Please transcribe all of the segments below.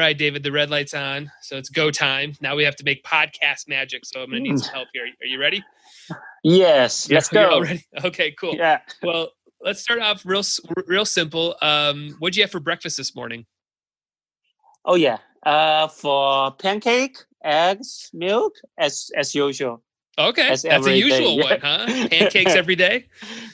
right, David, the red light's on. So it's go time. Now we have to make podcast magic. So I'm going to need some help here. Are you ready? Yes, let's go. You're all ready? Okay, cool. Yeah. Well, let's start off real simple. What'd you have for breakfast this morning? Oh, yeah. For pancake, eggs, milk, as usual. Okay, that's a usual one, huh? Pancakes every day?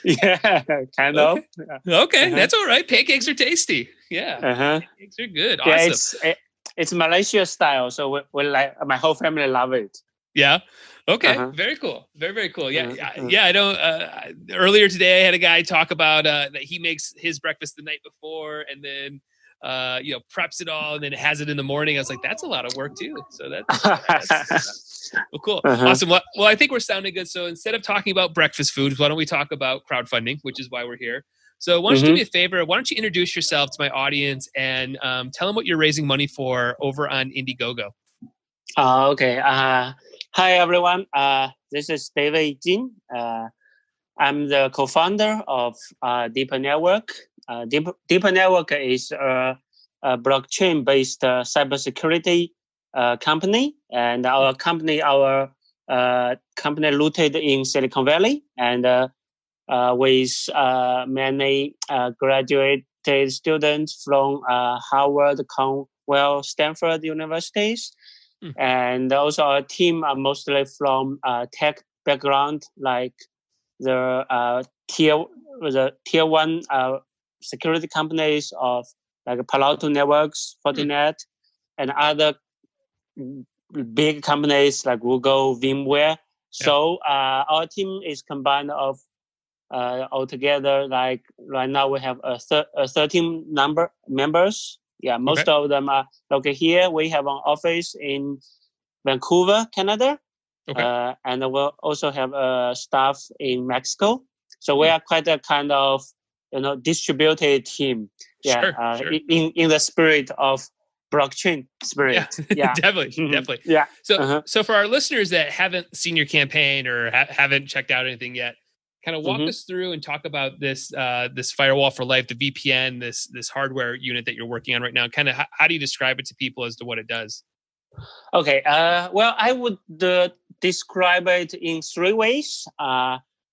Yeah, kind of. Okay, that's all right. Pancakes are tasty. Yeah, pancakes are good. Awesome. Yeah, it's Malaysia style, so we like my whole family love it. Yeah. Okay. Very cool. Very, very cool. Yeah. Yeah. I don't. Earlier today, I had a guy talk about that he makes his breakfast the night before, and then preps it all, and then has it in the morning. I was like, that's a lot of work too. So that's well, cool. Awesome. Well, I think we're sounding good. So instead of talking about breakfast foods, why don't we talk about crowdfunding, which is why we're here. So why don't you do me a favor? Why don't you introduce yourself to my audience and tell them what you're raising money for over on Indiegogo? Okay. Hi, everyone. This is David Lin. I'm the co-founder of Deeper Network. Deeper Network is a blockchain-based cybersecurity company, and our company rooted in Silicon Valley, and with many graduated students from Harvard, Cornell, Stanford universities, and also our team are mostly from tech background, like the tier one security companies of like Palo Alto Networks, Fortinet, and other big companies like Google, VMware. So our team is combined of altogether, like right now we have 13 members. Yeah, most of them are located here. We have an office in Vancouver, Canada, and we'll also have staff in Mexico. So we are quite a kind of distributed team. Yeah, sure. In the spirit of blockchain spirit. Yeah. Definitely. Yeah. So for our listeners that haven't seen your campaign or haven't checked out anything yet, kind of walk us through and talk about this this Firewall for Life, the VPN, this hardware unit that you're working on right now. Kind of how do you describe it to people as to what it does? Okay. Well, I would describe it in three ways.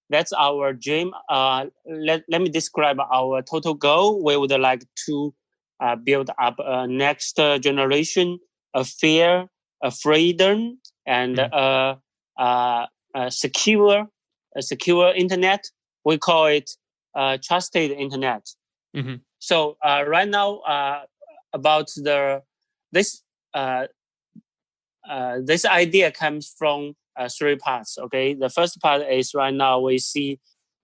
That's our dream. Let me describe our total goal. We would like to build up a next generation of fear, a freedom, and a secure internet. We call it trusted internet. So right now, about this idea comes from three parts. Okay, the first part is right now we see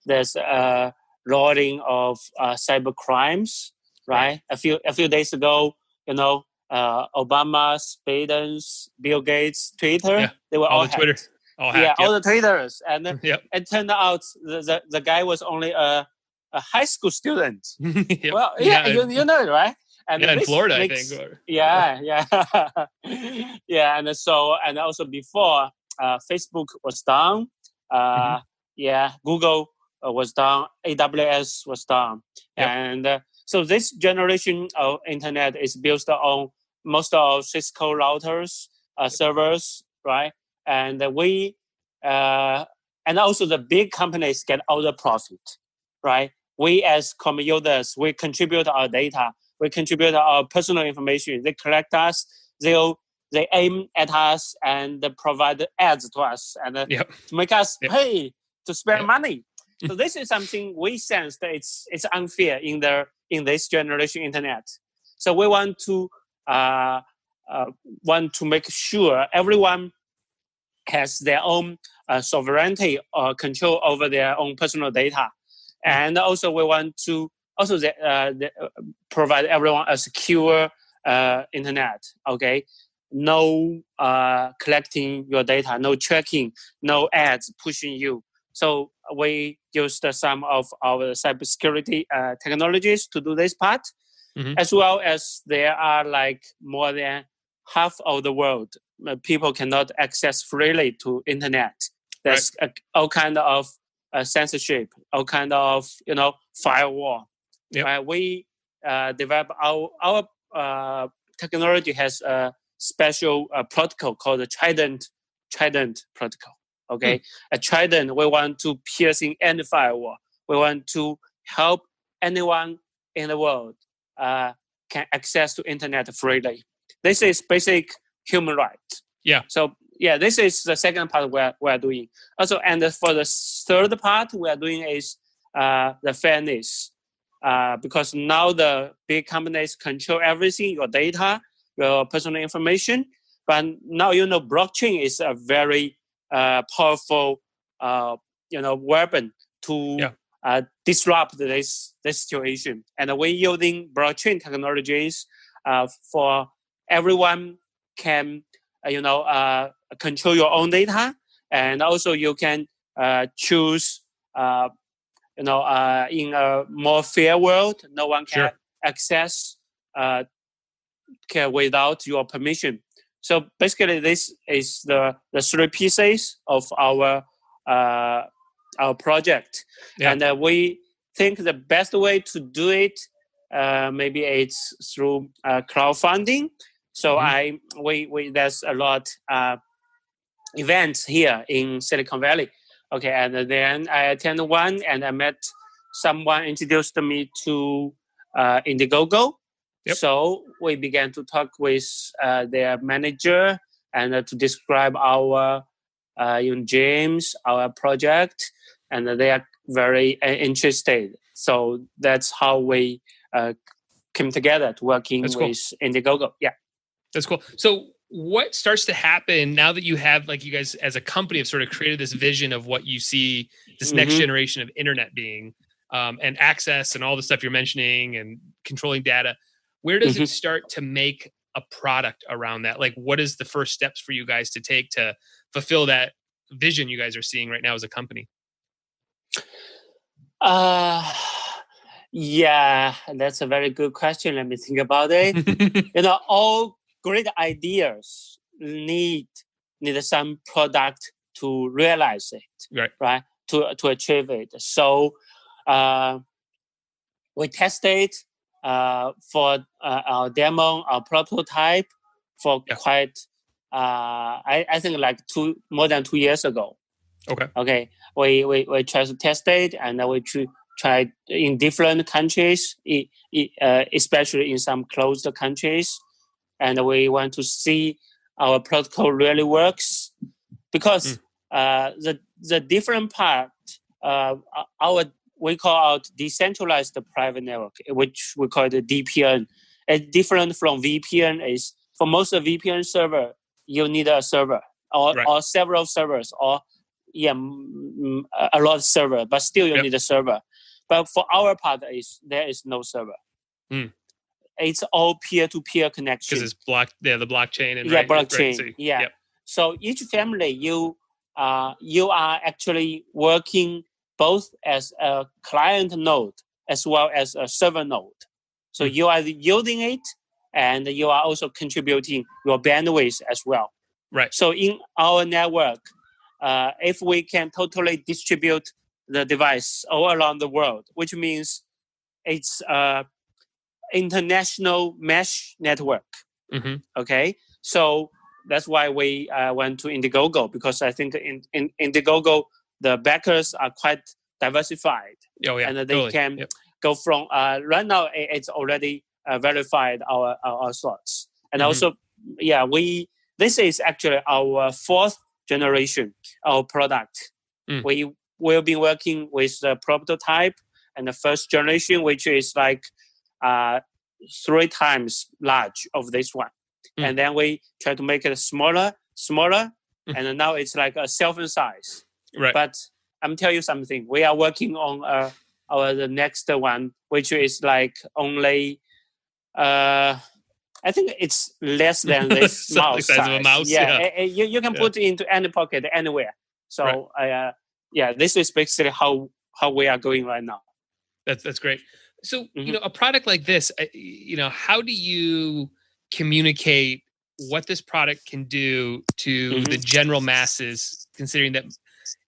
there's a rolling of cyber crimes. Right, a few days ago, Obama, Biden's, Bill Gates, Twitter, they were all Twitter. All the Twitters, and it turned out the guy was only a high school student. Well, you know it, right? And in Florida, I think. Yeah. And also before Facebook was down, Google was down, AWS was down, and so this generation of internet is built on most of Cisco routers, servers, right? And and also the big companies get all the profit, right? We as common users, we contribute our data, we contribute our personal information. They collect us, they aim at us and provide ads to us and to make us pay to spend money. So this is something we sense that it's unfair in this generation internet. So we want to make sure everyone has their own sovereignty or control over their own personal data, and also we want to provide everyone a secure internet. Okay, no collecting your data, no tracking, no ads pushing you. So we used some of our cybersecurity technologies to do this part, as well as there are like more than half of the world people cannot access freely to internet. There's all kind of censorship, all kind of firewall. We develop our technology has a special protocol called the Trident protocol. Okay, a Trident, we want to piercing any firewall. We want to help anyone in the world can access to internet freely. This is basic human rights. Yeah. So this is the second part we're doing. Also, and for the third part we are doing is the fairness. Because now the big companies control everything, your data, your personal information. But now, blockchain is a very powerful, weapon to disrupt this situation. And we're using blockchain technologies for everyone can, control your own data. And also you can choose, in a more fair world, no one can access without your permission. So basically, this is the three pieces of our project, and we think the best way to do it maybe it's through crowdfunding. So there's a lot events here in Silicon Valley. Okay, and then I attended one, and I met someone introduced me to Indiegogo. Yep. So we began to talk with their manager and to describe our James, our project, and they are very interested. So that's how we came together to working with Indiegogo. Yeah, that's cool. So what starts to happen now that you have, like, you guys as a company have sort of created this vision of what you see this next generation of internet being, and access and all the stuff you're mentioning and controlling data? Where does it start to make a product around that? Like, what is the first steps for you guys to take to fulfill that vision you guys are seeing right now as a company? Yeah, that's a very good question. Let me think about it. All great ideas need some product to realize it, right? To achieve it. So we tested for our demo, our prototype for quite, I think like more than 2 years ago. Okay. We tried to test it, and we tried in different countries, especially in some closed countries. And we want to see our protocol really works, because the different part, we call out decentralized private network, which we call the DPN. It's different from VPN. Is for most of VPN server, you need a server or several servers, or a lot of server, but still you need a server. But for our part, there is no server. It's all peer-to-peer connection. Because it's the blockchain and blockchain. So each family, you are actually working both as a client node as well as a server node. So you are using it, and you are also contributing your bandwidth as well. Right. So in our network, if we can totally distribute the device all around the world, which means it's international mesh network. Okay, so that's why we went to Indiegogo, because I think in Indiegogo the backers are quite diversified, and they can go from right now it's already verified our thoughts, and also this is actually our fourth generation of product. We will be working with the prototype and the first generation, which is like 3 times large of this one. And then we try to make it smaller, and now it's like a cell phone size. Right. But I'm telling you something. We are working on the next one, which is like only, I think it's less than this mouse size. Of a mouse. You can put it into any pocket anywhere. So this is basically how we are going right now. That's great. So, a product like this, how do you communicate what this product can do to the general masses, considering that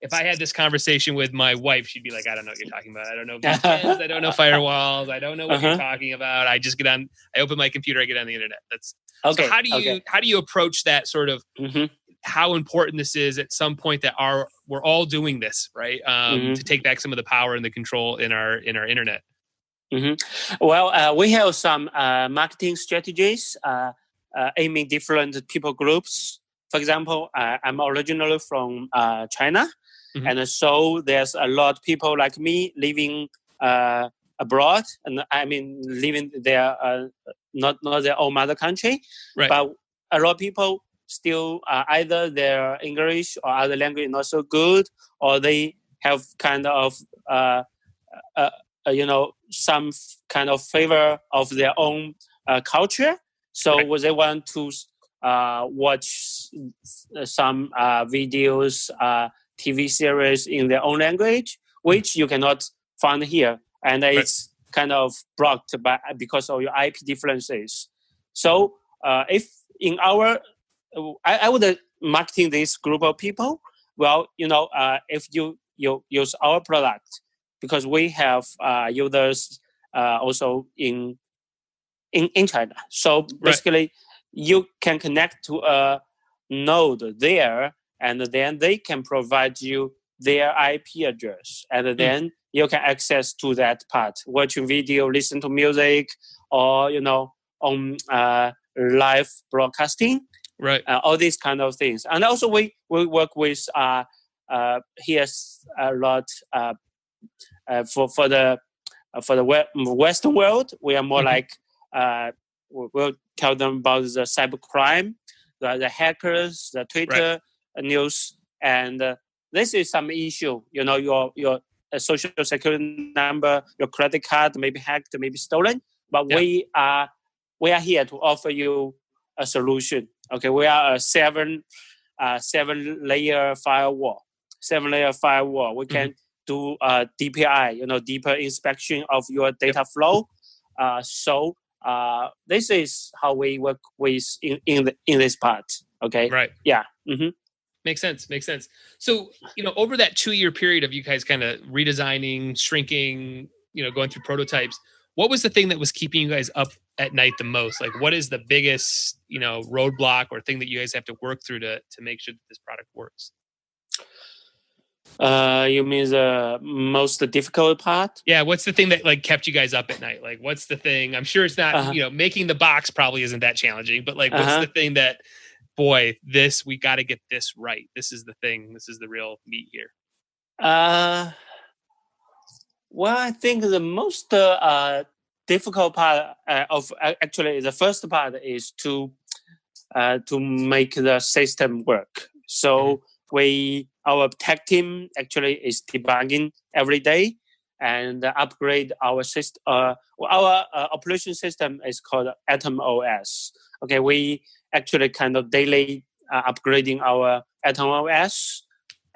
if I had this conversation with my wife, she'd be like, I don't know what you're talking about. I don't know VPNs. I don't know firewalls. I don't know what you're talking about. I just I open my computer, I get on the internet. That's okay. So how do you approach that sort of how important this is at some point that we're all doing this, right? To take back some of the power and the control in our internet. Well, we have some marketing strategies aiming different people groups. For example, I'm originally from China, and so there's a lot of people like me living abroad, and I mean living there, not their own mother country, right. But a lot of people still either their English or other language not so good, or they have kind of some kind of favor of their own culture. So they want to watch some videos, TV series in their own language, which you cannot find here. And it's kind of blocked because of your IP differences. So if in our, I would marketing this group of people, well, if you use our product, because we have users also in China. So basically, you can connect to a node there, and then they can provide you their IP address, and then you can access to that part, watch video, listen to music, or on live broadcasting, right? All these kind of things. And also we work with here's a lot. For the Western world, we are more like we'll tell them about the cybercrime, the hackers, the Twitter news, and this is some issue. Your social security number, your credit card may be hacked, may be stolen. But we are here to offer you a solution. Okay, we are a seven layer firewall. 7-layer firewall. We can do DPI, deeper inspection of your data flow. So this is how we work with in this part. Okay. Right. Yeah. Makes sense. So over that 2-year period of you guys kind of redesigning, shrinking, going through prototypes, what was the thing that was keeping you guys up at night the most? Like, what is the biggest roadblock or thing that you guys have to work through to make sure that this product works? You mean the most difficult part? Yeah. What's the thing that kept you guys up at night? Like, what's the thing? I'm sure it's not, making the box probably isn't that challenging, but what's the thing that, boy, we got to get this right. This is the thing. This is the real meat here. Well, I think the most difficult part of actually the first part is to make the system work. So our tech team actually is debugging every day and upgrade our system. Our operation system is called Atom OS. Okay, we actually kind of daily upgrading our Atom OS,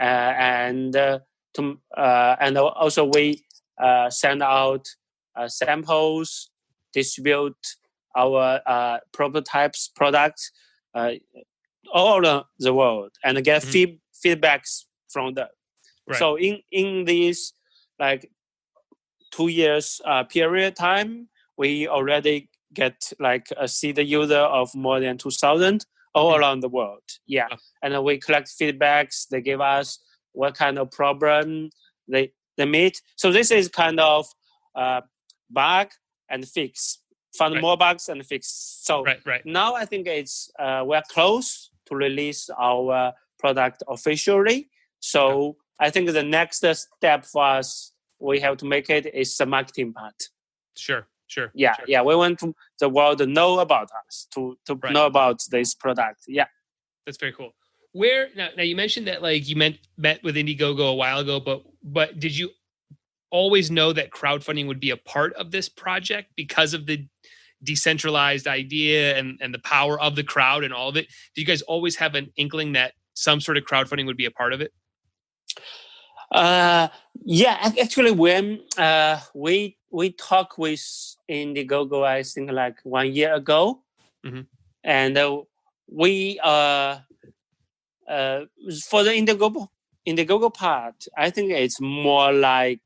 and also we send out samples, distribute our prototypes products all over the world, and get feedbacks from them. Right. So in this 2 years period time, we already get a seed user of more than 2,000 all around the world. Yeah, and we collect feedbacks. They give us what kind of problem they meet. So this is kind of bug and fix. Find more bugs and fix. So now I think it's we're close to release our product officially. So I think the next step for us, we have to make it is the marketing part. Sure. Yeah. We want the world to know about us, to know about this product. Yeah. That's very cool. Where now you mentioned that you met with Indiegogo a while ago, but did you always know that crowdfunding would be a part of this project because of the decentralized idea and the power of the crowd and all of it? Do you guys always have an inkling that some sort of crowdfunding would be a part of it? Yeah, actually, when we talked with Indiegogo, I think 1 year ago, and we for the Indiegogo part, I think it's more like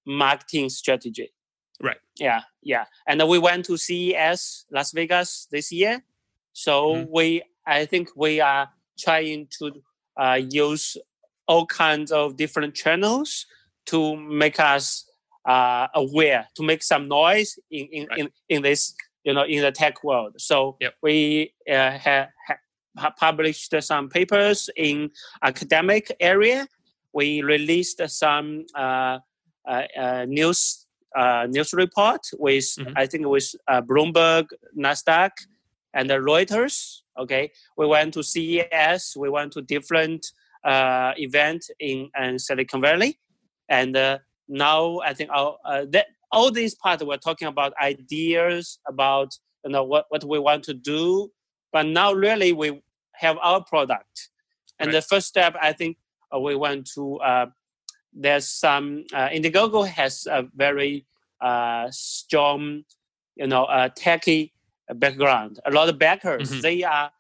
marketing strategy. Right. Yeah. And we went to CES Las Vegas this year. So I think we are trying to use all kinds of different channels to make us aware, to make some noise in this, in the tech world. So we have published some papers in academic area. We released some news report with I think with Bloomberg, Nasdaq, and Reuters. Okay, we went to CES. We went to different events in Silicon Valley, and now I think all these parts we're talking about ideas about what we want to do, but now really we have our product, and the first step I think we want to. There's some Indiegogo has a very strong, techie background. A lot of backers, they are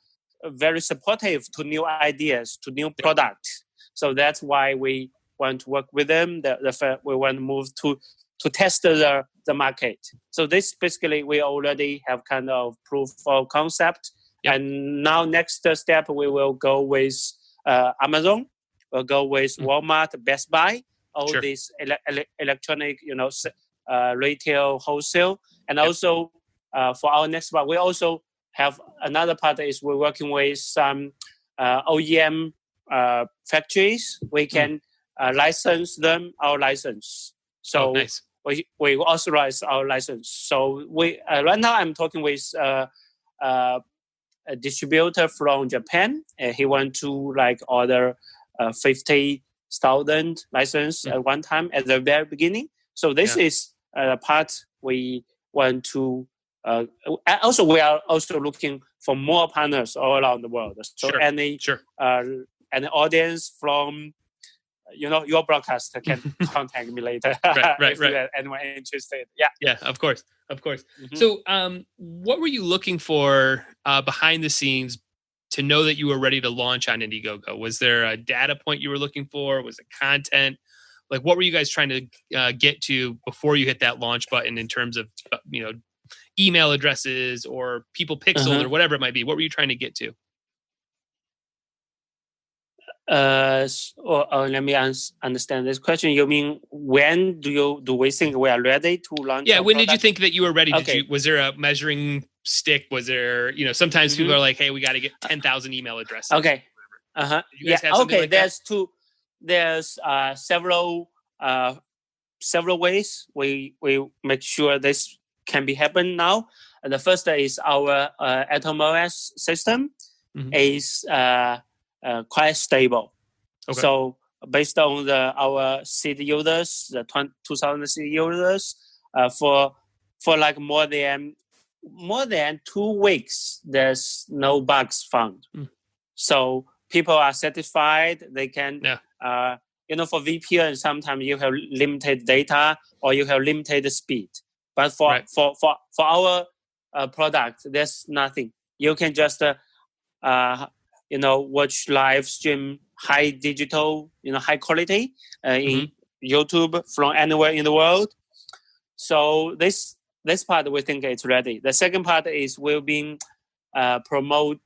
very supportive to new ideas, to new products. So that's why we want to work with them. We want to move to test the market. So this basically we already have kind of proof of concept. And now next step we will go with Amazon. We'll go with Walmart, Best Buy, all these electronic, retail, wholesale, and also for our next part, we also have another part is we're working with some OEM factories. We can license them our license. So nice. we authorize our license. So we right now I'm talking with a distributor from Japan. He want to order 50,000 license at one time at the very beginning. So this is a part we want to. Also, we are also looking for more partners all around the world. So any audience from your broadcast can contact me later. Right. Anyone interested? Yeah. Of course. So, what were you looking for behind the scenes to know that you were ready to launch on Indiegogo? Was there a data point you were looking for? Was it content? What were you guys trying to get to before you hit that launch button in terms of, email addresses or people pixels or whatever it might be? What were you trying to get to? Let me understand this question. You mean when do we think we are ready to launch? Yeah, when did you think that you were ready? Was there a measuring stick? Was there, sometimes people are like, hey, we got to get 10,000 email addresses. Okay. You guys have something like there's several ways we make sure this can be happen now. And the first is our AtomOS system is quite stable. Okay. So based on our seed users, the 2,000 seed users, for more than 2 weeks, there's no bugs found. So people are satisfied. They can, for VPN, sometimes you have limited data or you have limited speed. But for our product, there's nothing. You can just watch live stream high digital, high quality in YouTube from anywhere in the world. So this part we think it's ready. The second part is we've been promoting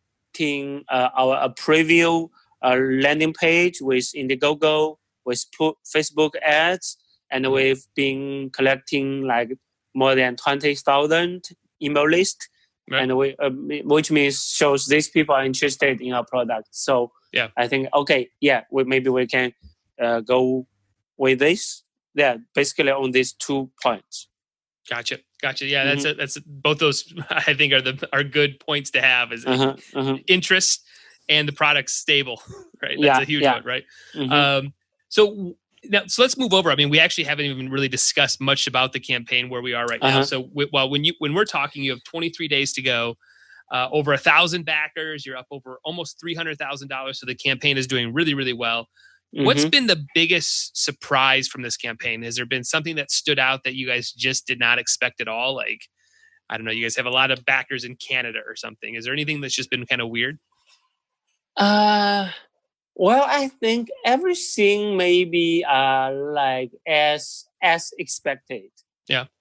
our preview landing page with Indiegogo, with Facebook ads, and we've been collecting more than 20,000 email list. Right. And which means shows these people are interested in our product. So I think maybe we can go with this. Yeah, basically on these 2 points. Gotcha. Yeah, that's both those. I think are good points to have is interest and the product's stable. Right, that's a huge one. Right. So let's move over. I mean, we actually haven't even really discussed much about the campaign where we are right now. So when we're talking, you have 23 days to go, over 1,000 backers. You're up over almost $300,000. So the campaign is doing really, really well. What's been the biggest surprise from this campaign? Has there been something that stood out that you guys just did not expect at all? I don't know, you guys have a lot of backers in Canada or something. Is there anything that's just been kind of weird? Well, I think everything maybe like as expected.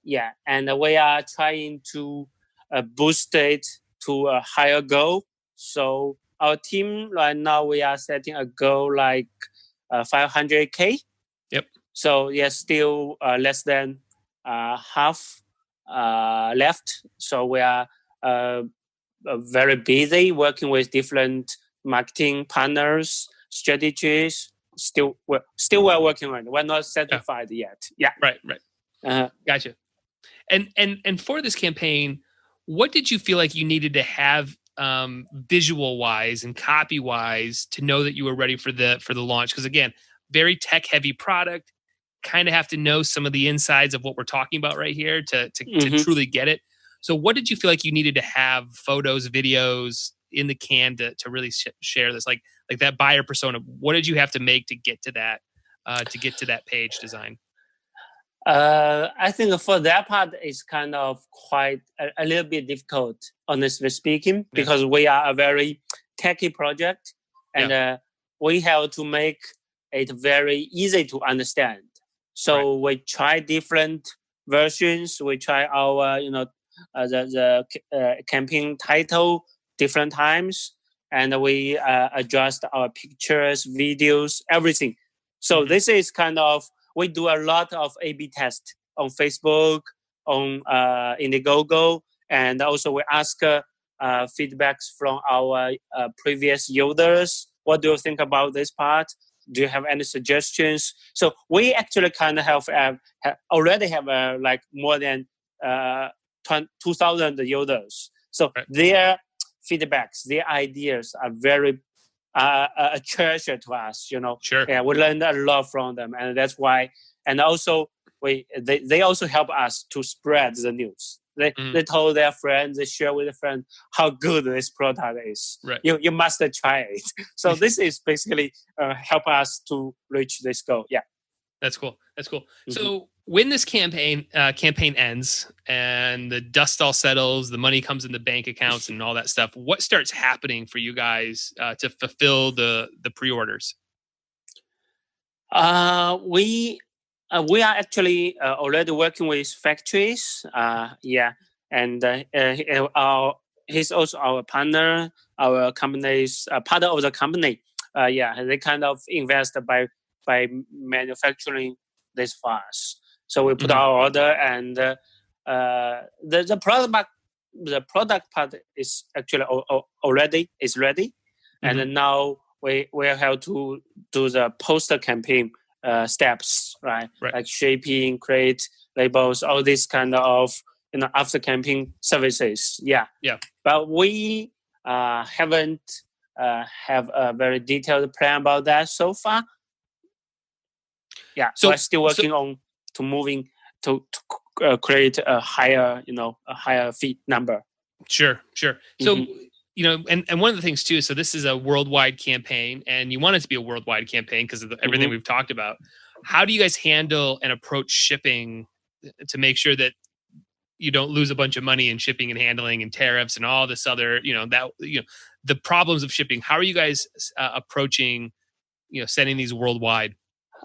Yeah, and we are trying to boost it to a higher goal. So our team right now we are setting a goal like 500K. Yep. So yeah, still less than half left. So we are very busy working with different marketing partners, strategies. Still we're working on it. We're not satisfied yet. Yeah. Right. Gotcha. And for this campaign, what did you feel like you needed to have visual wise and copy wise to know that you were ready for the launch? Because again, very tech heavy product. Kind of have to know some of the insides of what we're talking about right here to truly get it. So what did you feel like you needed to have photos, videos in the can to really share this? Like that buyer persona, what did you have to make to get to that page design? I think for that part, it's kind of quite a little bit difficult, honestly speaking, because we are a very techy project, and we have to make it very easy to understand. So we try different versions. We try our, the campaign title different times, and we adjust our pictures, videos, everything. So this is kind of, we do a lot of A/B tests on Facebook, on Indiegogo, and also we ask feedbacks from our previous users. What do you think about this part? Do you have any suggestions? So we actually kind of already have like more than 2,000 users. So their feedbacks, their ideas are very a treasure to us. Sure. Yeah, we learned a lot from them, and that's why. And also, they also help us to spread the news. They told their friends, they share with their friends how good this product is. Right. You must try it. So this is basically help us to reach this goal. Yeah. That's cool. So when this campaign ends and the dust all settles, the money comes in the bank accounts and all that stuff, what starts happening for you guys to fulfill the pre-orders? We are actually already working with factories. And he's also our partner. Our company is part of the company. They kind of invest by manufacturing this for us. So we put our order, and the product part is actually already is ready, and then now we have to do the poster campaign steps, right? Like shaping, create labels, all this kind of after campaign services. Yeah. But we haven't have a very detailed plan about that so far. Yeah, so we're still working on moving to create a higher feed number. Sure. So and one of the things too, so this is a worldwide campaign, and you want it to be a worldwide campaign because of everything we've talked about. How do you guys handle and approach shipping to make sure that you don't lose a bunch of money in shipping and handling and tariffs and all this other, the problems of shipping? How are you guys approaching, sending these worldwide?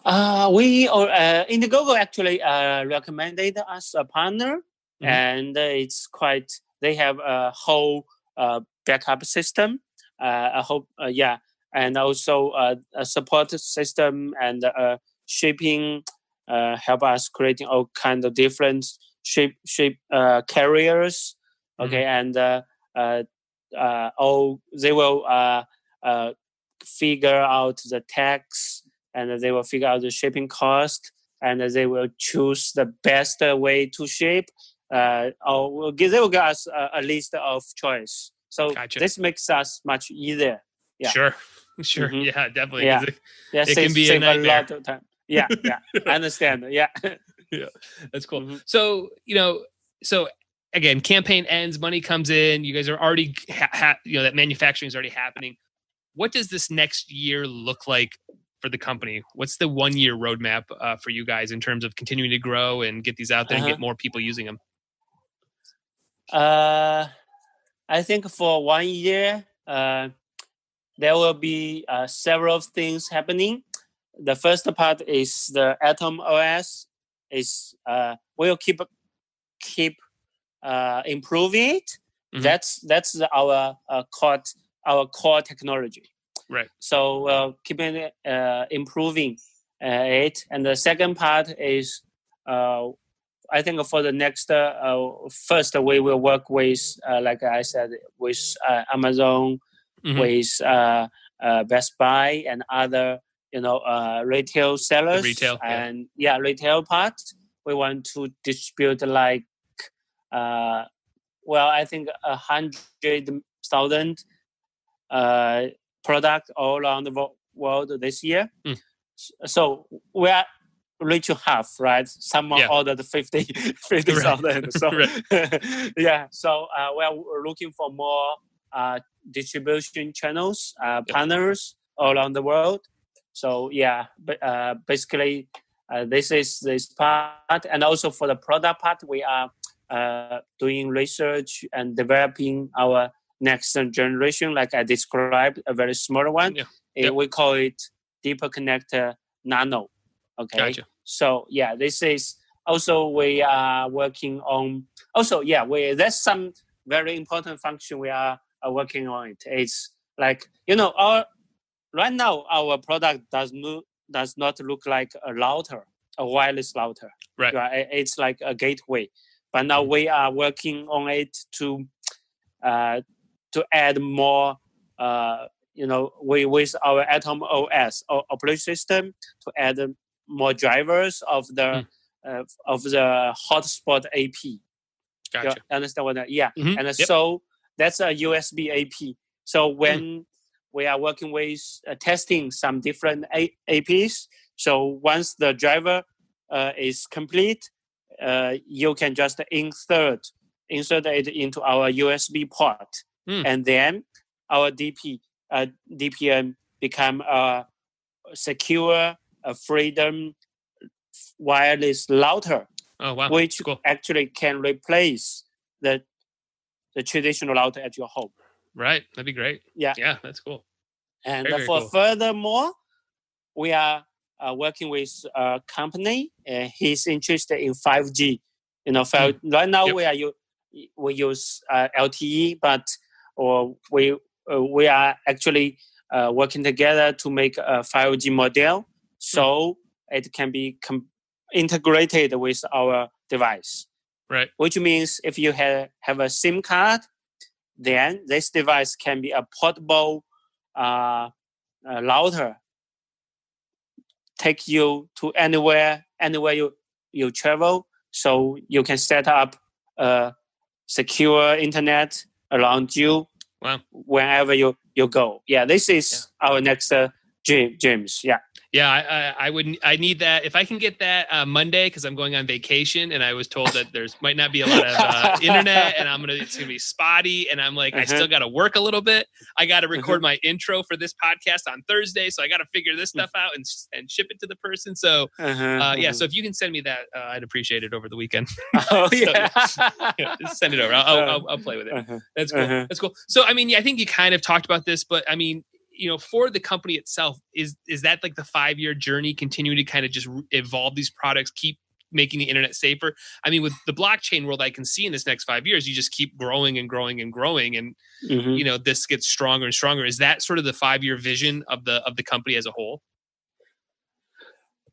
Indiegogo actually recommended us a partner, and they have a whole backup system, and also a support system and shipping, help us creating all kinds of different ship carriers. Okay, and they will figure out the tax, and they will figure out the shipping cost, and they will choose the best way to ship. They will give us a list of choice. So this makes us much easier. Yeah. Sure. Yeah, definitely. Yeah, it can be a nightmare. A lot of time. Yeah, I understand. Yeah. Yeah, that's cool. So, so again, campaign ends, money comes in, you guys are already, that manufacturing is already happening. What does this next year look like for the company? What's the 1 year roadmap for you guys in terms of continuing to grow and get these out there and get more people using them? I think for 1 year, there will be several things happening. The first part is the Atom OS is will keep improving it. Mm-hmm. That's our core technology. Right. So keeping improving it. And the second part is I think for the next first we will work with like I said with Amazon, with Best Buy and other retail sellers. The retail, and retail part. We want to distribute like I think 100,000 product all around the world this year. So we are reaching half, right? Someone ordered 50,000. Right. So so we are looking for more distribution channels, partners all around the world. So basically this is this part. And also for the product part, we are doing research and developing our next generation, like I described, a very small one. We call it Deeper Connector Nano. Okay. Gotcha. So this is also we are working on. Also, there's some very important function we are working on. It's like right now our product does not look like a router, a wireless router. Right. It's like a gateway. But now we are working on it to add more, with our Atom OS operating system to add more drivers of the hotspot AP. Gotcha. You understand what that? Yeah. Mm-hmm. And so that's a USB AP. So when we are working with testing some different APs, so once the driver is complete, you can just insert it into our USB port, and then our DPN become a secure, freedom wireless router. Oh wow! Which actually can replace the traditional router at your home. Right, that'd be great. Yeah, that's cool. And furthermore, we are working with a company. He's interested in 5G. Right now we use LTE, but we are actually working together to make a 5G model, so it can be integrated with our device. Right. Which means if you have a SIM card, then this device can be a portable router. Take you to anywhere you travel, so you can set up a secure internet around you. Wow. Whenever you go. This is our next dreams. I need that. If I can get that Monday, because I'm going on vacation, and I was told that might not be a lot of internet, and it's gonna be spotty, and I'm like, I still got to work a little bit. I got to record my intro for this podcast on Thursday, so I got to figure this stuff out and ship it to the person. So so if you can send me that, I'd appreciate it over the weekend. Just send it over. I'll play with it. That's cool. That's cool. So I think you kind of talked about this, but for the company itself, is that like the 5-year journey, continuing to kind of just evolve these products, keep making the internet safer? With the blockchain world, I can see in this next 5 years, you just keep growing and growing and growing, and this gets stronger and stronger. Is that sort of the 5-year vision of the company as a whole?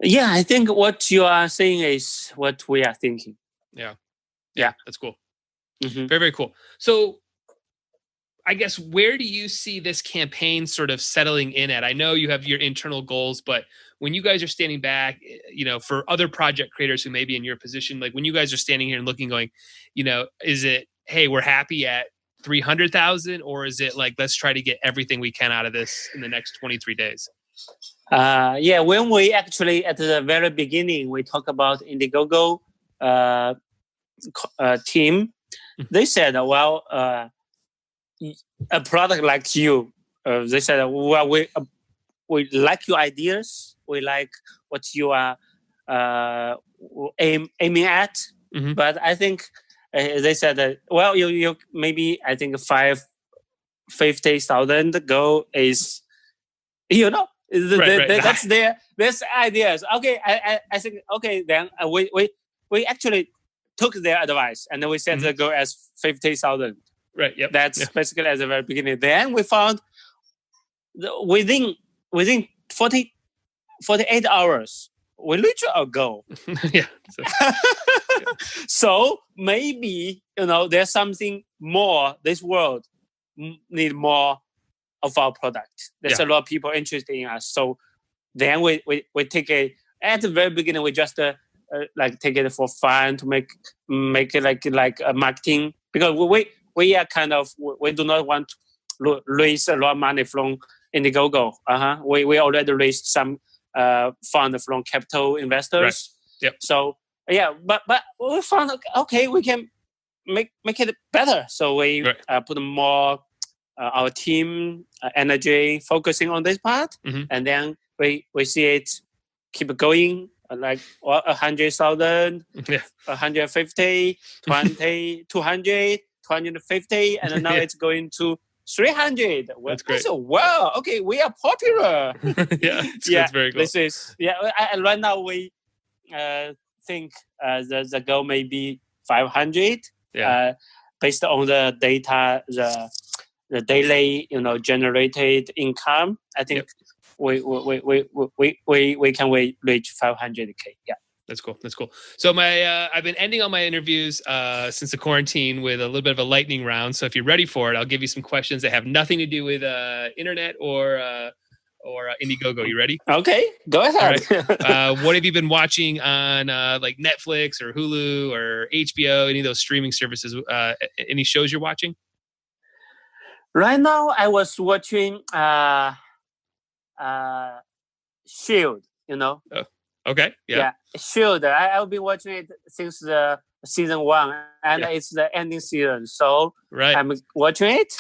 Yeah, I think what you are saying is what we are thinking. Yeah, that's cool. Very, very cool. So I guess, where do you see this campaign sort of settling in at? I know you have your internal goals, but when you guys are standing back, for other project creators who may be in your position, like when you guys are standing here and looking, going, is it, hey, we're happy at 300,000, or is it like, let's try to get everything we can out of this in the next 23 days? When we actually, at the very beginning, we talk about Indiegogo team, they said, a product like you, they said, we like your ideas, we like what you are aiming at, but I think they said that, you maybe, I think 50,000 goal is, that's their ideas. Okay, I think, okay, then we actually took their advice and then we set the goal as 50,000. Right. Yep. That's basically at the very beginning. Then we found within 48 hours, we reach our goal. Yeah. So maybe, there's something more. This world need more of our product. There's a lot of people interested in us. So then we take it at the very beginning. We just take it for fun to make it like a marketing, because we are kind of, we do not want to raise a lot of money from Indiegogo. We already raised some fund from capital investors. Right. Yep. So yeah, but we found, okay, we can make it better. So we put more our team energy focusing on this part, and then we see it keep going, like 100,000, 150, 20, 200, 250, and now it's going to 300. That's great. So, wow, okay, we are popular. That's very cool. This is and right now we think the goal may be 500. Based on the data, the daily generated income. I think we can reach 500K. Yeah. That's cool. So I've been ending all my interviews since the quarantine with a little bit of a lightning round. So if you're ready for it, I'll give you some questions that have nothing to do with internet or Indiegogo. You ready? Okay, go ahead. Right. What have you been watching on like Netflix or Hulu or HBO? Any of those streaming services? Any shows you're watching? Right now, I was watching Shield. Oh, okay. Yeah. Shield. I've been watching it since the season 1, and it's the ending season. So I'm watching it.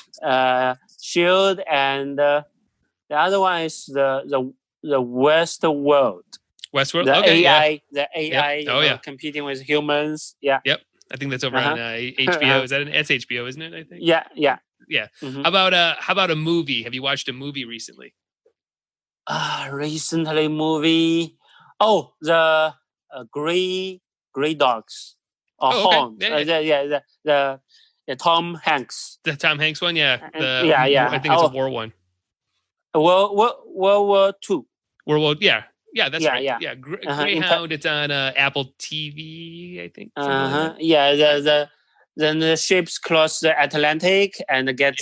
Shield, and the other one is the Westworld. Westworld. The AI competing with humans. Yeah. Yep. I think that's over on HBO. Is that that's HBO, isn't it? I think. Yeah. Mm-hmm. How about a movie? Have you watched a movie recently? Recently movie. Oh, the Grey Dogs. Home. The Tom Hanks. The Tom Hanks one, yeah. I think it's a war one. World War II. World War, yeah, that's right. Yeah, Greyhound. It's on Apple TV, I think. Then the ships cross the Atlantic and get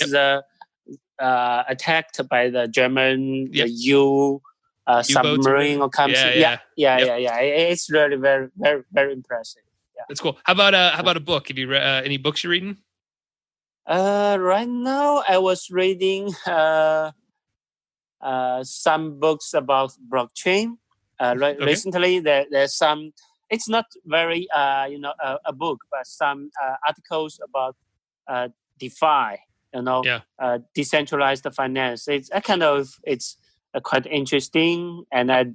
attacked by the German submarine or something. Yeah. It's really very, very, very impressive. Yeah. That's cool. How about a book? Have you read any books you're reading? Right now I was reading some books about blockchain. Recently there's some. It's not very a book, but some articles about DeFi. Decentralized finance. It's quite interesting, and I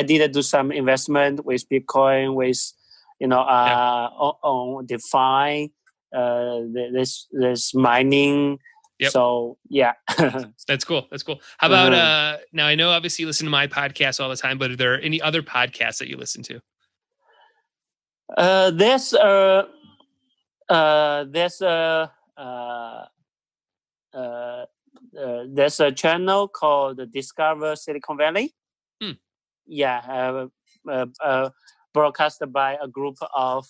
did do some investment with Bitcoin, with on DeFi. This mining. Yep. So yeah. That's cool. How about now? I know obviously you listen to my podcast all the time, but are there any other podcasts that you listen to? There's a channel called Discover Silicon Valley. Broadcasted by a group of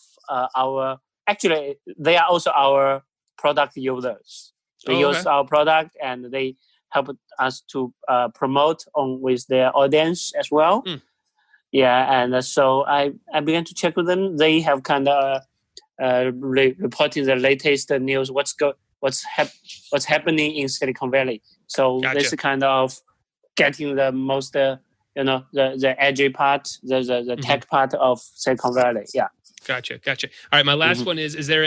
they are also our product users. They use our product and they help us to promote with their audience as well. And so I began to check with them. They have kind of reporting the latest news. What's happening in Silicon Valley. So this is kind of getting the most, the edgy part, the tech part of Silicon Valley. Yeah. Gotcha. All right. My last one is there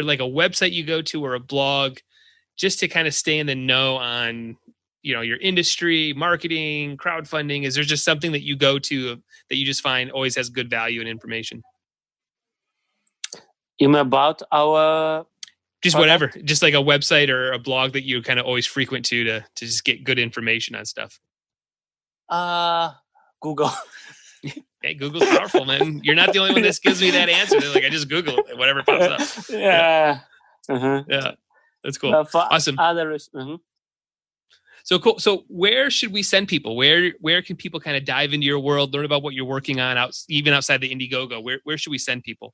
like a website you go to or a blog just to kind of stay in the know on, your industry, marketing, crowdfunding? Is there just something that you go to that you just find always has good value and information? You mean about our Just whatever, just like a website or a blog that you kind of always frequent to just get good information on stuff. Google. Hey, Google's powerful, man. You're not the only one that gives me that answer. They're like, I just Google it, whatever pops up. Yeah. Yeah, that's cool. Awesome. Others. So cool. So where should we send people? Where can people kind of dive into your world, learn about what you're working on, even outside the Indiegogo? Where should we send people?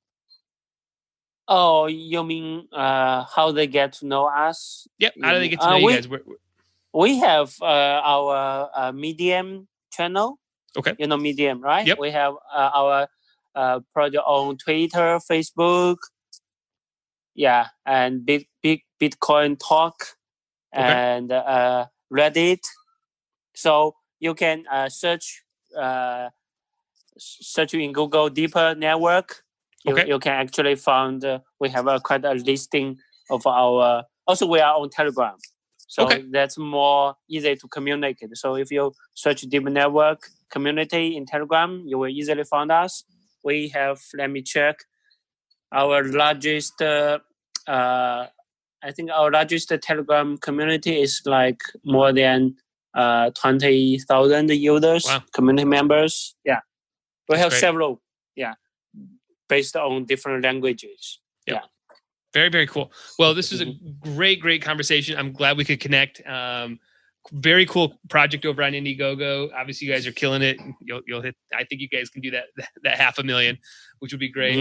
Oh, you mean how they get to know us? Yep. How do they get to know you guys? We have our Medium channel. Okay. You know Medium, right? Yep. We have our project on Twitter, Facebook. Yeah, and big Bitcoin talk, and Reddit. So you can search in Google Deeper Network. You can actually find we have quite a listing of our. Also, we are on Telegram, so that's more easy to communicate. So if you search Deeper Network community in Telegram, you will easily find us. We have, let me check, our largest. I think our largest Telegram community is like more than 20,000 users, community members. Yeah, we have several. Yeah. Based on different languages. Yep. Yeah. Very, very cool. Well, this was a great conversation. I'm glad we could connect. Very cool project over on Indiegogo. Obviously, you guys are killing it. You'll hit. I think you guys can do that 500,000, which would be great.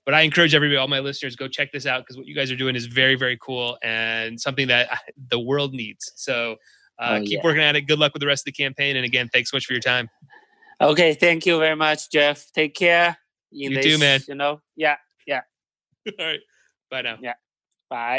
But I encourage everybody, all my listeners, go check this out because what you guys are doing is very, very cool and something that the world needs. So keep working at it. Good luck with the rest of the campaign. And again, thanks so much for your time. Okay, thank you very much, Jeff. Take care. You too, man. Yeah. All right. Bye now. Yeah. Bye.